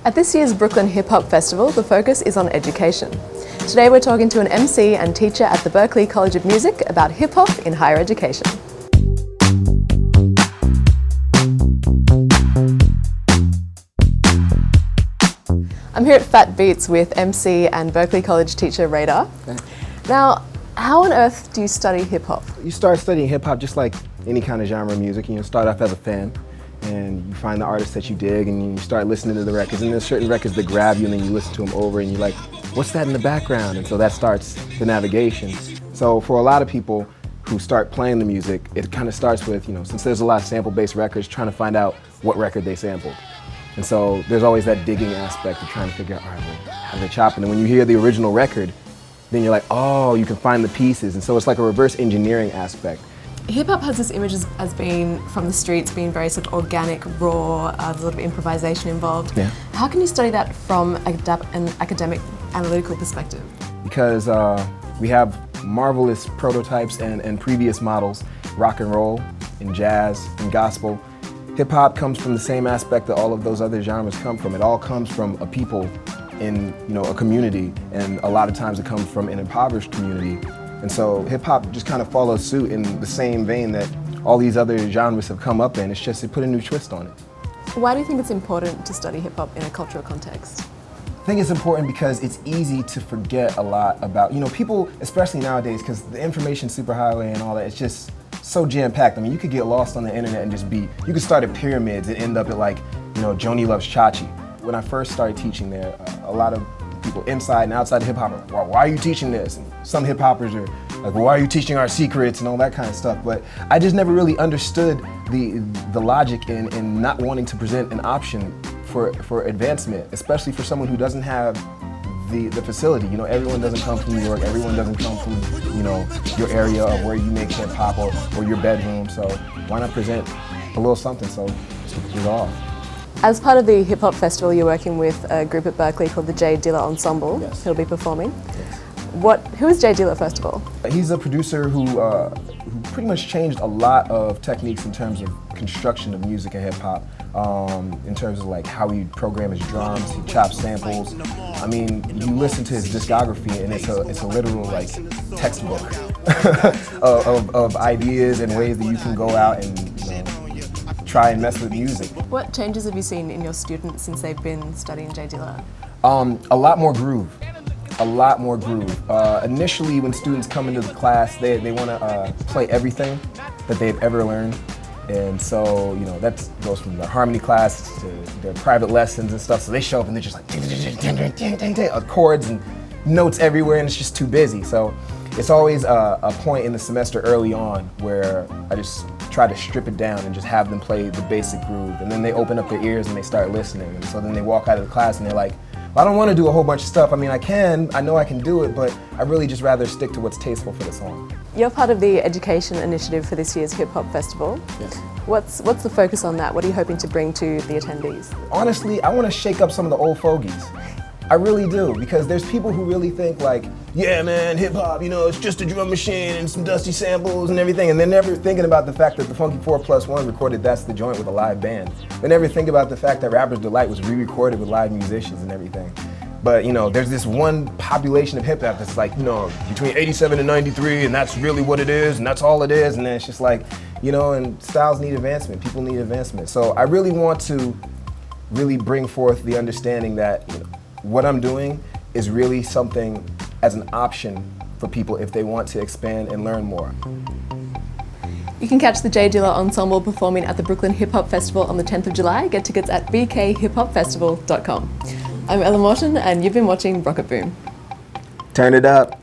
At this year's Brooklyn Hip Hop Festival, the focus is on education. Today we're talking to an MC and teacher at the Berklee College of Music about hip hop in higher education. I'm here at Fat Beats with MC and Berklee College teacher Raydar. Okay. Now, how on earth do you study hip hop? You start studying hip hop just like any kind of genre of music. You start off as a fan and you find the artists that you dig and you start listening to the records, and there's certain records that grab you and then you listen to them over and you're like, what's that in the background? And so that starts the navigation. So for a lot of people who start playing the music, it kind of starts with, since there's a lot of sample-based records, trying to find out what record they sampled. And so there's always that digging aspect of trying to figure out, all right, well, how they chopping? And when you hear the original record, then you're like, oh, you can find the pieces. And so it's like a reverse engineering aspect. Hip hop has this image as being from the streets, being very sort of organic, raw, there's a lot of improvisation involved. Yeah. How can you study that from an academic, analytical perspective? Because we have marvelous prototypes and previous models, rock and roll, and jazz, and gospel. Hip hop comes from the same aspect that all of those other genres come from. It all comes from a people in a community, and a lot of times it comes from an impoverished community. And so hip hop just kind of follows suit in the same vein that all these other genres have come up in. It's just it put a new twist on it. Why do you think it's important to study hip hop in a cultural context? I think it's important because it's easy to forget a lot about, people, especially nowadays, because the information superhighway and all that, it's just so jam-packed. I mean, you could get lost on the internet and you could start at pyramids and end up at like, Joni Loves Chachi. When I first started teaching there, a lot of people inside and outside of hip hop are, well, why are you teaching this? And some hip hoppers are like, well, why are you teaching our secrets and all that kind of stuff? But I just never really understood the logic in not wanting to present an option for advancement, especially for someone who doesn't have the facility. Everyone doesn't come from New York, everyone doesn't come from, your area of where you make hip hop or your bedroom. So why not present a little something so it's off. As part of the Hip Hop Festival, you're working with a group at Berklee called the Dilla Ensemble. Yes. Who'll be performing. Yes. Who is Dilla, first of all? He's a producer who pretty much changed a lot of techniques in terms of construction of music and hip hop. In terms of like how he programs his drums, he chops samples. I mean, you listen to his discography and it's a literal like textbook of ideas and ways that you can go out and try and mess with music. What changes have you seen in your students since they've been studying Dilla? A lot more groove. A lot more groove. Initially, when students come into the class, they want to play everything that they've ever learned. And so, that goes from their harmony class to their private lessons and stuff. So they show up and they're just like, ding, chords and notes everywhere, and it's just too busy. So it's always a point in the semester early on where I just try to strip it down and just have them play the basic groove. And then they open up their ears and they start listening. And so then they walk out of the class and they're like, well, I don't want to do a whole bunch of stuff. I mean, I know I can do it, but I really just rather stick to what's tasteful for the song. You're part of the education initiative for this year's Hip Hop Festival. Yes. What's the focus on that? What are you hoping to bring to the attendees? Honestly, I want to shake up some of the old fogies. I really do, because there's people who really think like, yeah man, hip hop, it's just a drum machine and some dusty samples and everything, and they're never thinking about the fact that the Funky 4+1 recorded That's the Joint with a live band. They never think about the fact that Rapper's Delight was re-recorded with live musicians and everything. But there's this one population of hip hop that's like, between 87 and 93, and that's really what it is, and that's all it is, and then it's just like, and styles need advancement, people need advancement. So I really want to really bring forth the understanding that what I'm doing is really something as an option for people if they want to expand and learn more. You can catch the Dilla Ensemble performing at the Brooklyn Hip Hop Festival on the 10th of July. Get tickets at bkhiphopfestival.com. I'm Morton, and you've been watching Rocketboom. Turn it up.